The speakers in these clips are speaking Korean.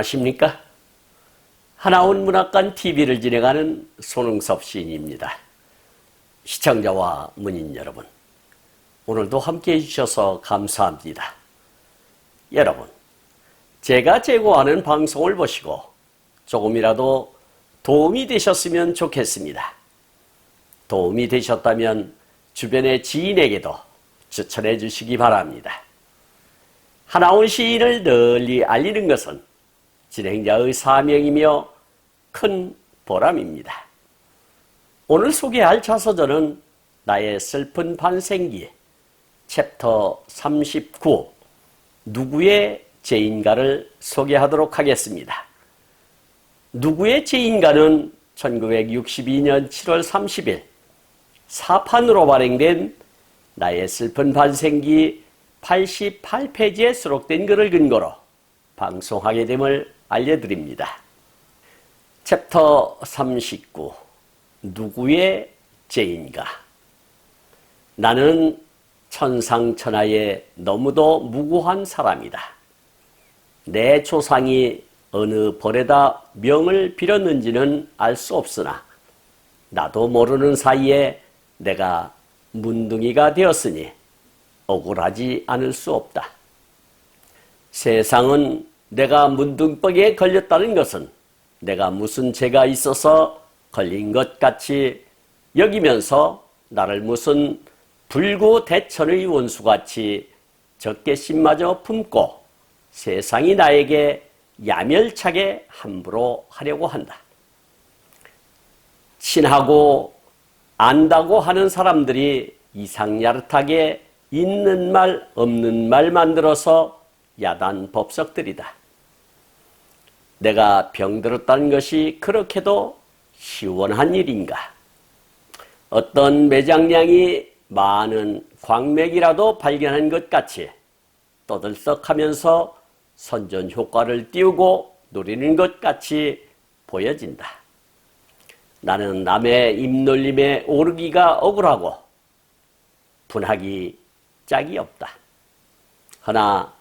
안녕하십니까? 하나원 문학관 TV를 진행하는 손흥섭 시인입니다. 시청자와 문인 여러분, 오늘도 함께해 주셔서 감사합니다. 여러분, 제가 제공하는 방송을 보시고 조금이라도 도움이 되셨으면 좋겠습니다. 도움이 되셨다면 주변의 지인에게도 추천해 주시기 바랍니다. 하나원 시인을 널리 알리는 것은 진행자의 사명이며 큰 보람입니다. 오늘 소개할 자서전은 나의 슬픈 반생기 챕터 39 누구의 죄인가를 소개하도록 하겠습니다. 누구의 죄인가는 1962년 7월 30일 사판으로 발행된 나의 슬픈 반생기 88페이지에 수록된 글을 근거로 방송하게 됨을 알려드립니다. 챕터 39 누구의 죄인가. 나는 천상천하에 너무도 무고한 사람이다. 내 조상이 어느 벌에다 명을 빌었는지는 알 수 없으나 나도 모르는 사이에 내가 문둥이가 되었으니 억울하지 않을 수 없다. 세상은 내가 문둥병에 걸렸다는 것은 내가 무슨 죄가 있어서 걸린 것 같이 여기면서 나를 무슨 불구대천의 원수같이 적개심마저 품고 세상이 나에게 야멸차게 함부로 하려고 한다. 친하고 안다고 하는 사람들이 이상야릇하게 있는 말 없는 말 만들어서 야단 법석들이다. 내가 병들었다는 것이 그렇게도 시원한 일인가? 어떤 매장량이 많은 광맥이라도 발견한 것 같이 떠들썩하면서 선전 효과를 띄우고 노리는 것 같이 보여진다. 나는 남의 입놀림에 오르기가 억울하고 분하기 짝이 없다. 허나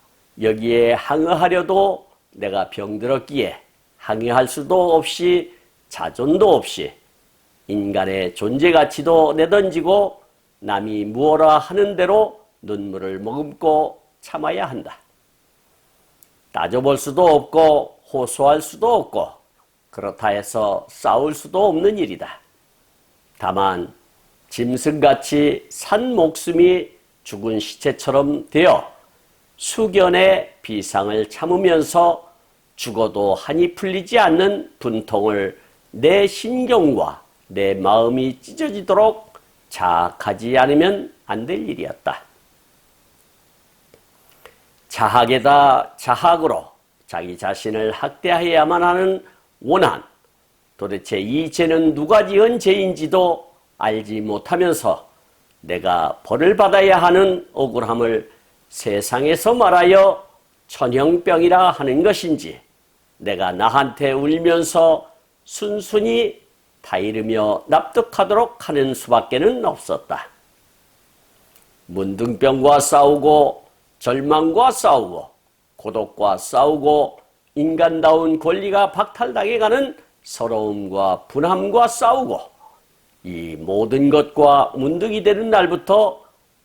여기에 항의하려도 내가 병들었기에 항의할 수도 없이 자존도 없이 인간의 존재가치도 내던지고 남이 무엇라 하는 대로 눈물을 머금고 참아야 한다. 따져볼 수도 없고 호소할 수도 없고 그렇다 해서 싸울 수도 없는 일이다. 다만 짐승같이 산 목숨이 죽은 시체처럼 되어 수견의 비상을 참으면서 죽어도 한이 풀리지 않는 분통을 내 신경과 내 마음이 찢어지도록 자학하지 않으면 안 될 일이었다. 자학에다 자학으로 자기 자신을 학대해야만 하는 원한, 도대체 이 죄는 누가 지은 죄인지도 알지 못하면서 내가 벌을 받아야 하는 억울함을 세상에서 말하여 천형병이라 하는 것인지 내가 나한테 울면서 순순히 타이르며 납득하도록 하는 수밖에는 없었다. 문둥병과 싸우고 절망과 싸우고 고독과 싸우고 인간다운 권리가 박탈당해가는 서러움과 분함과 싸우고 이 모든 것과 문득이 되는 날부터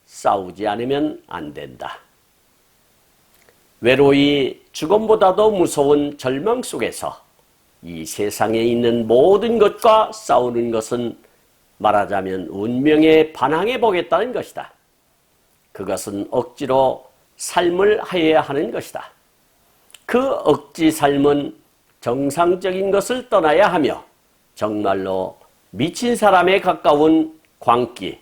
싸우지 않으면 안 된다. 외로이 죽음보다도 무서운 절망 속에서 이 세상에 있는 모든 것과 싸우는 것은 말하자면 운명에 반항해 보겠다는 것이다. 그것은 억지로 삶을 하여야 하는 것이다. 그 억지 삶은 정상적인 것을 떠나야 하며 정말로 미친 사람에 가까운 광기,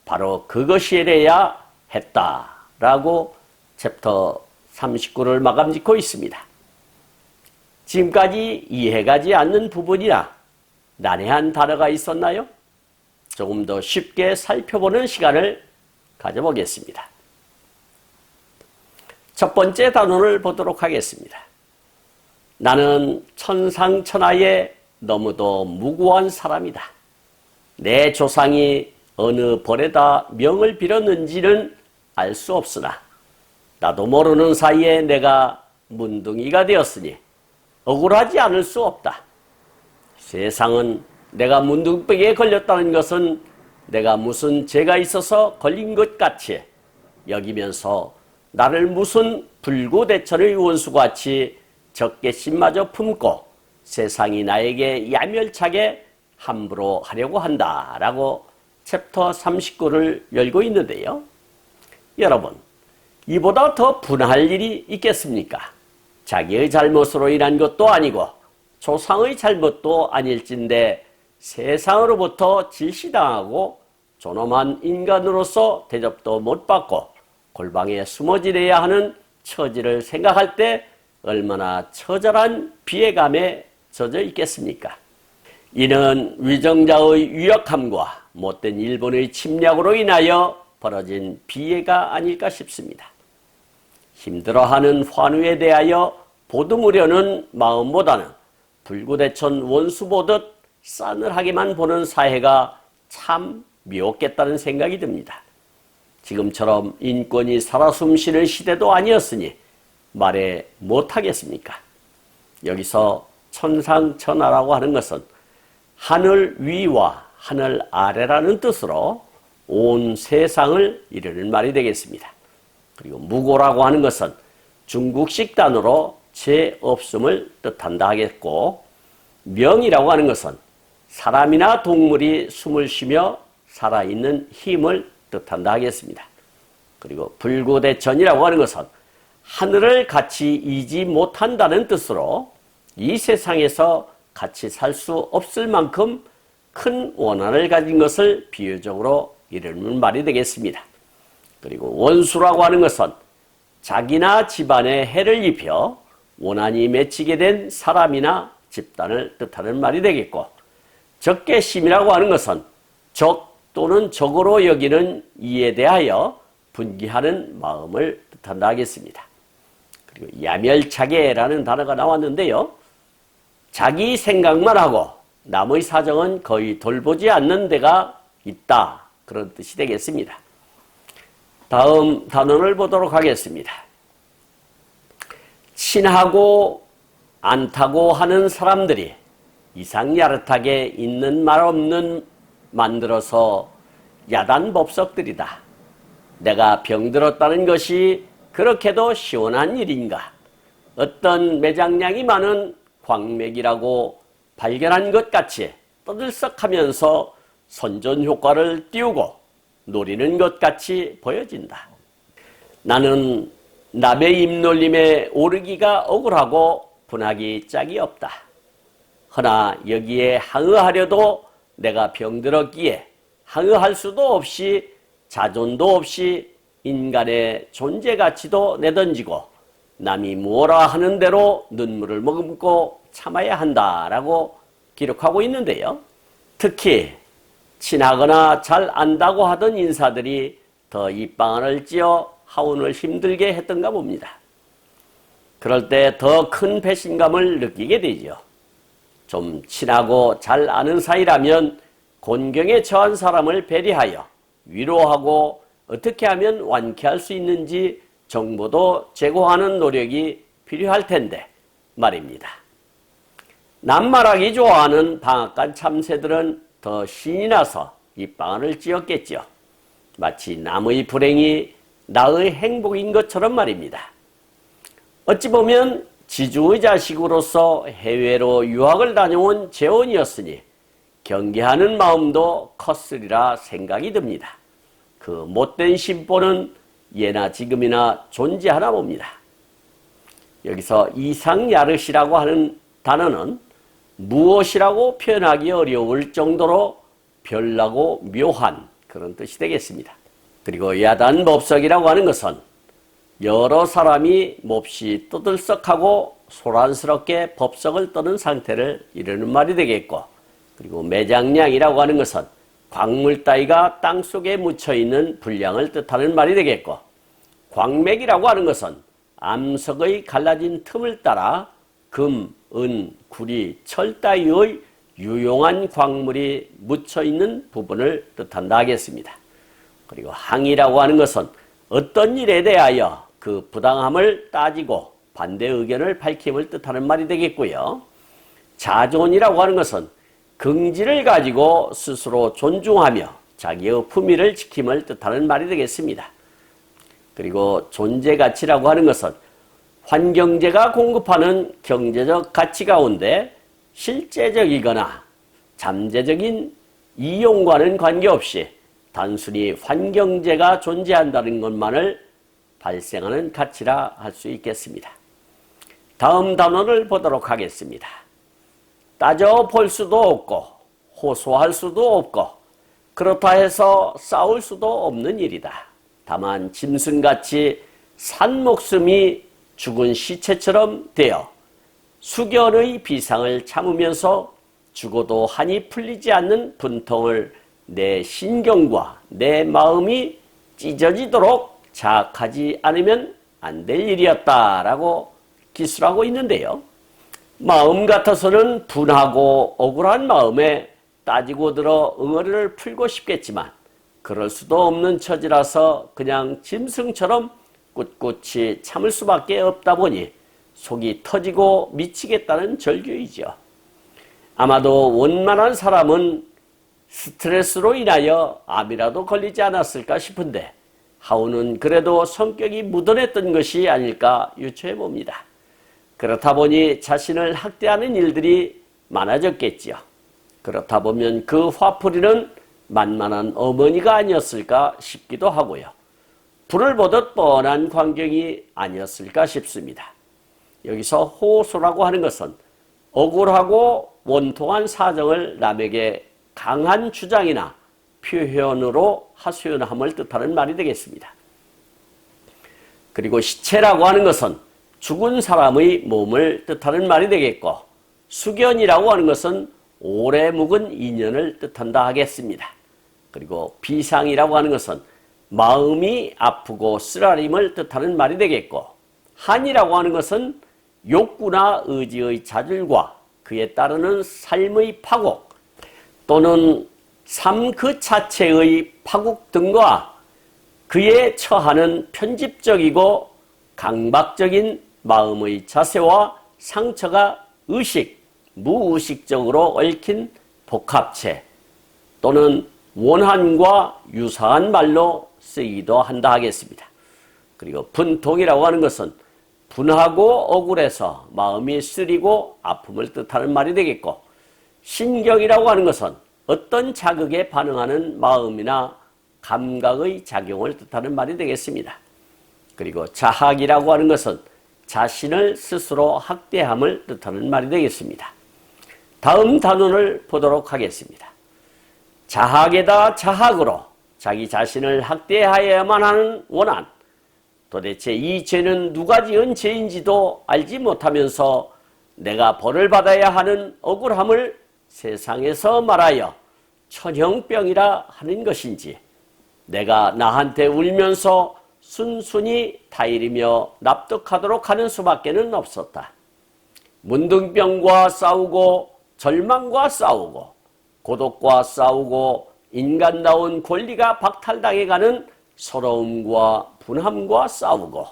바로 그것이래야 했다라고 챕터 39를 마감 짓고 있습니다. 지금까지 이해가지 않는 부분이나 난해한 단어가 있었나요? 조금 더 쉽게 살펴보는 시간을 가져보겠습니다. 첫 번째 단원을 보도록 하겠습니다. 나는 천상천하에 너무도 무고한 사람이다. 내 조상이 어느 벌에다 명을 빌었는지는 알 수 없으나 나도 모르는 사이에 내가 문둥이가 되었으니 억울하지 않을 수 없다. 세상은 내가 문둥병에 걸렸다는 것은 내가 무슨 죄가 있어서 걸린 것 같이 여기면서 나를 무슨 불구대천의 원수같이 적개심마저 품고 세상이 나에게 야멸차게 함부로 하려고 한다라고 챕터 39를 열고 있는데요. 여러분, 이보다 더 분할 일이 있겠습니까? 자기의 잘못으로 인한 것도 아니고 조상의 잘못도 아닐진데 세상으로부터 질시당하고 존엄한 인간으로서 대접도 못 받고 골방에 숨어 지내야 하는 처지를 생각할 때 얼마나 처절한 비애감에 젖어 있겠습니까? 이는 위정자의 유약함과 못된 일본의 침략으로 인하여 벌어진 비애가 아닐까 싶습니다. 힘들어하는 환우에 대하여 보듬으려는 마음보다는 불구대천 원수 보듯 싸늘하게만 보는 사회가 참 미웠겠다는 생각이 듭니다. 지금처럼 인권이 살아 숨쉬는 시대도 아니었으니 말해 못하겠습니까? 여기서 천상천하라고 하는 것은 하늘 위와 하늘 아래라는 뜻으로 온 세상을 이르는 말이 되겠습니다. 그리고 무고라고 하는 것은 중국식 단어로 죄 없음을 뜻한다 하겠고, 명이라고 하는 것은 사람이나 동물이 숨을 쉬며 살아있는 힘을 뜻한다 하겠습니다. 그리고 불구대천이라고 하는 것은 하늘을 같이 이지 못한다는 뜻으로 이 세상에서 같이 살 수 없을 만큼 큰 원한을 가진 것을 비유적으로 이르는 말이 되겠습니다. 그리고 원수라고 하는 것은 자기나 집안에 해를 입혀 원한이 맺히게 된 사람이나 집단을 뜻하는 말이 되겠고, 적개심이라고 하는 것은 적 또는 적으로 여기는 이에 대하여 분기하는 마음을 뜻한다 하겠습니다. 그리고 야멸차게라는 단어가 나왔는데요. 자기 생각만 하고 남의 사정은 거의 돌보지 않는 데가 있다, 그런 뜻이 되겠습니다. 다음 단원을 보도록 하겠습니다. 친하고 않다고 하는 사람들이 이상야릇하게 있는 말 없는 만들어서 야단법석들이다. 내가 병들었다는 것이 그렇게도 시원한 일인가? 어떤 매장량이 많은 광맥이라고 발견한 것 같이 떠들썩하면서 선전 효과를 띄우고 노리는 것 같이 보여진다. 나는 남의 입놀림에 오르기가 억울하고 분하기 짝이 없다. 허나 여기에 항의하려도 내가 병들었기에 항의할 수도 없이 자존도 없이 인간의 존재 가치도 내던지고 남이 뭐라 하는 대로 눈물을 머금고 참아야 한다라고 기록하고 있는데요. 특히 친하거나 잘 안다고 하던 인사들이 더 입방안을 찧어 하운을 힘들게 했던가 봅니다. 그럴 때 더 큰 배신감을 느끼게 되죠. 좀 친하고 잘 아는 사이라면 곤경에 처한 사람을 배려하여 위로하고 어떻게 하면 완쾌할 수 있는지 정보도 제공하는 노력이 필요할 텐데 말입니다. 낱말하기 좋아하는 방앗간 참새들은 더 신이 나서 입방안을 찧었겠죠. 마치 남의 불행이 나의 행복인 것처럼 말입니다. 어찌 보면 지주의 자식으로서 해외로 유학을 다녀온 재혼이었으니 경계하는 마음도 컸으리라 생각이 듭니다. 그 못된 심보는 예나 지금이나 존재하나 봅니다. 여기서 이상야릇이라고 하는 단어는 무엇이라고 표현하기 어려울 정도로 별나고 묘한 그런 뜻이 되겠습니다. 그리고 야단법석이라고 하는 것은 여러 사람이 몹시 떠들썩하고 소란스럽게 법석을 떠는 상태를 이르는 말이 되겠고, 그리고 매장량이라고 하는 것은 광물 따위가 땅속에 묻혀있는 분량을 뜻하는 말이 되겠고, 광맥이라고 하는 것은 암석의 갈라진 틈을 따라 금, 은, 구리, 철 따위의 유용한 광물이 묻혀있는 부분을 뜻한다 하겠습니다. 그리고 항이라고 하는 것은 어떤 일에 대하여 그 부당함을 따지고 반대 의견을 밝힘을 뜻하는 말이 되겠고요. 자존이라고 하는 것은 긍지를 가지고 스스로 존중하며 자기의 품위를 지킴을 뜻하는 말이 되겠습니다. 그리고 존재가치라고 하는 것은 환경제가 공급하는 경제적 가치 가운데 실제적이거나 잠재적인 이용과는 관계없이 단순히 환경제가 존재한다는 것만을 발생하는 가치라 할 수 있겠습니다. 다음 단원을 보도록 하겠습니다. 따져볼 수도 없고 호소할 수도 없고 그렇다 해서 싸울 수도 없는 일이다. 다만 짐승같이 산 목숨이 죽은 시체처럼 되어 수견의 비상을 참으면서 죽어도 한이 풀리지 않는 분통을 내 신경과 내 마음이 찢어지도록 자학하지 않으면 안 될 일이었다라고 기술하고 있는데요. 마음 같아서는 분하고 억울한 마음에 따지고 들어 응어리를 풀고 싶겠지만 그럴 수도 없는 처지라서 그냥 짐승처럼 꿋꿋이 참을 수밖에 없다 보니 속이 터지고 미치겠다는 절규이죠. 아마도 원만한 사람은 스트레스로 인하여 암이라도 걸리지 않았을까 싶은데 하우는 그래도 성격이 무던했던 것이 아닐까 유추해 봅니다. 그렇다 보니 자신을 학대하는 일들이 많아졌겠지요. 그렇다 보면 그 화풀이는 만만한 어머니가 아니었을까 싶기도 하고요. 불을 보듯 뻔한 광경이 아니었을까 싶습니다. 여기서 호소라고 하는 것은 억울하고 원통한 사정을 남에게 강한 주장이나 표현으로 하소연함을 뜻하는 말이 되겠습니다. 그리고 시체라고 하는 것은 죽은 사람의 몸을 뜻하는 말이 되겠고 수견이라고 하는 것은 오래 묵은 인연을 뜻한다 하겠습니다. 그리고 비상이라고 하는 것은 마음이 아프고 쓰라림을 뜻하는 말이 되겠고 한이라고 하는 것은 욕구나 의지의 좌절과 그에 따르는 삶의 파국 또는 삶 그 자체의 파국 등과 그에 처하는 편집적이고 강박적인 마음의 자세와 상처가 의식, 무의식적으로 얽힌 복합체 또는 원한과 유사한 말로 쓰이기도 한다 하겠습니다. 그리고 분통이라고 하는 것은 분하고 억울해서 마음이 쓰리고 아픔을 뜻하는 말이 되겠고 신경이라고 하는 것은 어떤 자극에 반응하는 마음이나 감각의 작용을 뜻하는 말이 되겠습니다. 그리고 자학이라고 하는 것은 자신을 스스로 학대함을 뜻하는 말이 되겠습니다. 다음 단원을 보도록 하겠습니다. 자학에다 자학으로 자기 자신을 학대하여야만 하는 원한. 도대체 이 죄는 누가 지은 죄인지도 알지 못하면서 내가 벌을 받아야 하는 억울함을 세상에서 말하여 천형병이라 하는 것인지 내가 나한테 울면서 순순히 타이르며 납득하도록 하는 수밖에는 없었다. 문둥병과 싸우고 절망과 싸우고 고독과 싸우고 인간다운 권리가 박탈당해가는 서러움과 분함과 싸우고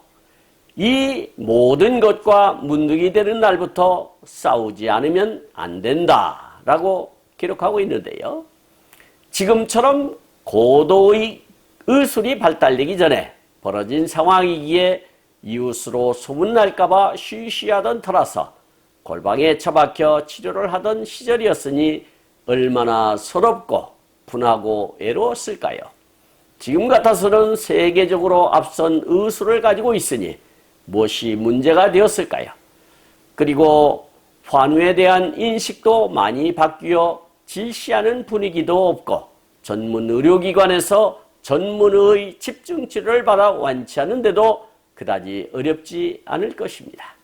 이 모든 것과 문득이 되는 날부터 싸우지 않으면 안 된다라고 기록하고 있는데요. 지금처럼 고도의 의술이 발달되기 전에 벌어진 상황이기에 이웃으로 소문날까봐 쉬쉬하던 터라서 골방에 처박혀 치료를 하던 시절이었으니 얼마나 서럽고 분하고 애로웠을까요? 지금 같아서는 세계적으로 앞선 의술을 가지고 있으니 무엇이 문제가 되었을까요? 그리고 환우에 대한 인식도 많이 바뀌어 질시하는 분위기도 없고 전문 의료기관에서 전문의 집중치료를 받아 완치하는데도 그다지 어렵지 않을 것입니다.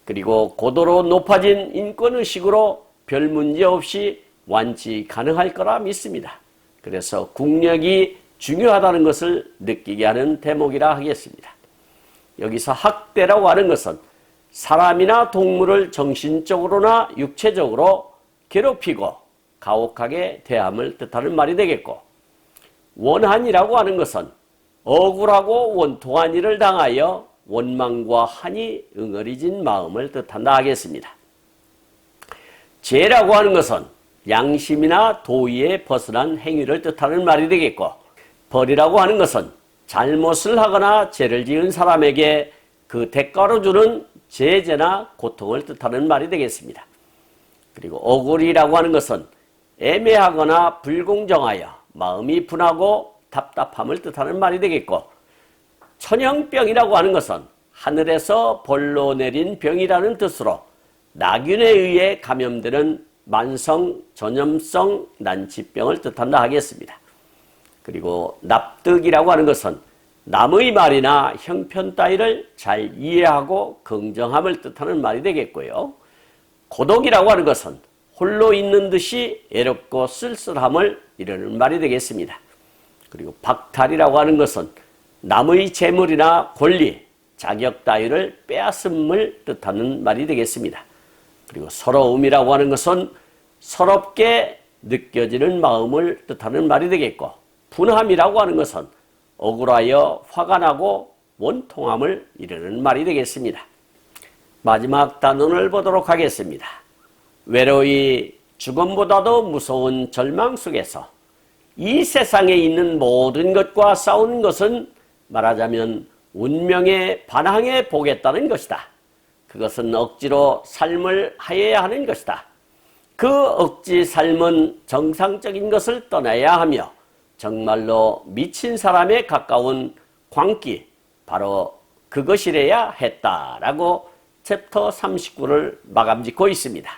그리고 고도로 높아진 인권의식으로 별 문제 없이 완치 가능할 거라 믿습니다. 그래서 국력이 중요하다는 것을 느끼게 하는 대목이라 하겠습니다. 여기서 학대라고 하는 것은 사람이나 동물을 정신적으로나 육체적으로 괴롭히고 가혹하게 대함을 뜻하는 말이 되겠고 원한이라고 하는 것은 억울하고 원통한 일을 당하여 원망과 한이 응어리진 마음을 뜻한다 하겠습니다. 죄라고 하는 것은 양심이나 도의에 벗어난 행위를 뜻하는 말이 되겠고, 벌이라고 하는 것은 잘못을 하거나 죄를 지은 사람에게 그 대가로 주는 제재나 고통을 뜻하는 말이 되겠습니다. 그리고 억울이라고 하는 것은 애매하거나 불공정하여 마음이 분하고 답답함을 뜻하는 말이 되겠고, 천형병이라고 하는 것은 하늘에서 벌로 내린 병이라는 뜻으로 나균에 의해 감염되는 만성 전염성 난치병을 뜻한다 하겠습니다. 그리고 납득이라고 하는 것은 남의 말이나 형편 따위를 잘 이해하고 긍정함을 뜻하는 말이 되겠고요. 고독이라고 하는 것은 홀로 있는 듯이 애롭고 쓸쓸함을 이루는 말이 되겠습니다. 그리고 박탈이라고 하는 것은 남의 재물이나 권리, 자격 따위를 빼앗음을 뜻하는 말이 되겠습니다. 그리고 서러움이라고 하는 것은 서럽게 느껴지는 마음을 뜻하는 말이 되겠고, 분함이라고 하는 것은 억울하여 화가 나고 원통함을 이루는 말이 되겠습니다. 마지막 단원을 보도록 하겠습니다. 외로이 죽음보다도 무서운 절망 속에서 이 세상에 있는 모든 것과 싸우는 것은 말하자면 운명에 반항해 보겠다는 것이다. 그것은 억지로 삶을 하여야 하는 것이다. 그 억지 삶은 정상적인 것을 떠나야 하며 정말로 미친 사람에 가까운 광기, 바로 그것이래야 했다라고 챕터 39를 마감짓고 있습니다.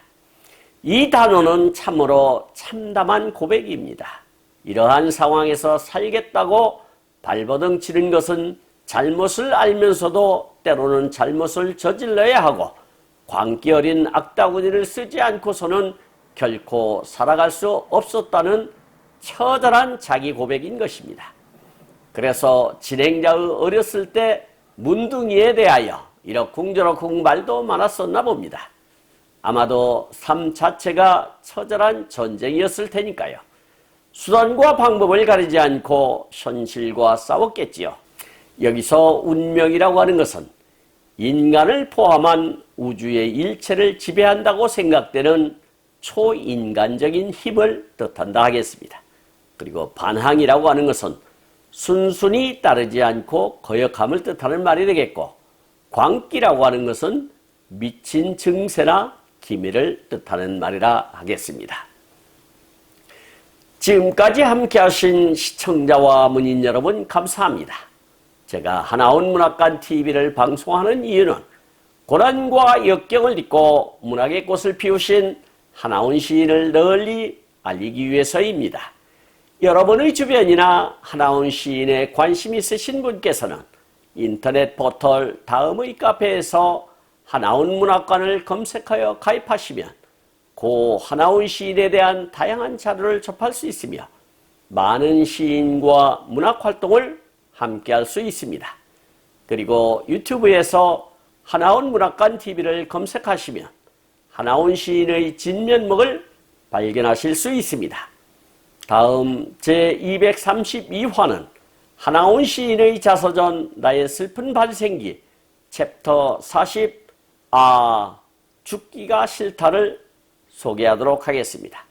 이 단어는 참으로 참담한 고백입니다. 이러한 상황에서 살겠다고 발버둥 치는 것은 잘못을 알면서도 때로는 잘못을 저질러야 하고, 광기 어린 악다구니를 쓰지 않고서는 결코 살아갈 수 없었다는 처절한 자기 고백인 것입니다. 그래서 진행자의 어렸을 때 문둥이에 대하여 이러쿵저러쿵 말도 많았었나 봅니다. 아마도 삶 자체가 처절한 전쟁이었을 테니까요. 수단과 방법을 가리지 않고 현실과 싸웠겠지요. 여기서 운명이라고 하는 것은 인간을 포함한 우주의 일체를 지배한다고 생각되는 초인간적인 힘을 뜻한다 하겠습니다. 그리고 반항이라고 하는 것은 순순히 따르지 않고 거역함을 뜻하는 말이 되겠고, 광기라고 하는 것은 미친 증세나 기미를 뜻하는 말이라 하겠습니다. 지금까지 함께 하신 시청자와 문인 여러분 감사합니다. 제가 하나원 문학관 TV를 방송하는 이유는 고난과 역경을 딛고 문학의 꽃을 피우신 하나원 시인을 널리 알리기 위해서입니다. 여러분의 주변이나 하나원 시인에 관심 있으신 분께서는 인터넷 포털 다음의 카페에서 하나원 문학관을 검색하여 가입하시면 고 하나원 시인에 대한 다양한 자료를 접할 수 있으며 많은 시인과 문학활동을 함께할 수 있습니다. 그리고 유튜브에서 하나원 문학관 TV를 검색하시면 하나원 시인의 진면목을 발견하실 수 있습니다. 다음 제232화는 하나원 시인의 자서전 나의 슬픈 발생기 챕터 40 죽기가 싫다를 소개하도록 하겠습니다.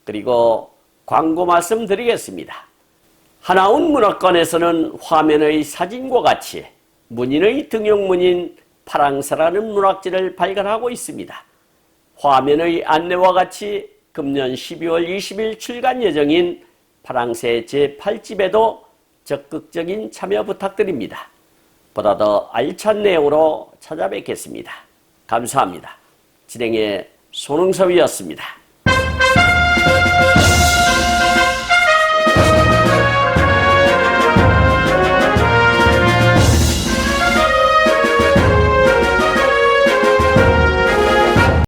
그리고 광고 말씀드리겠습니다. 하나원 문학관에서는 화면의 사진과 같이 문인의 등용문인 파랑새라는 문학지를 발간하고 있습니다. 화면의 안내와 같이 금년 12월 20일 출간 예정인 파랑새 제8집에도 적극적인 참여 부탁드립니다. 보다 더 알찬 내용으로 찾아뵙겠습니다. 감사합니다. 진행의 손흥섭이었습니다.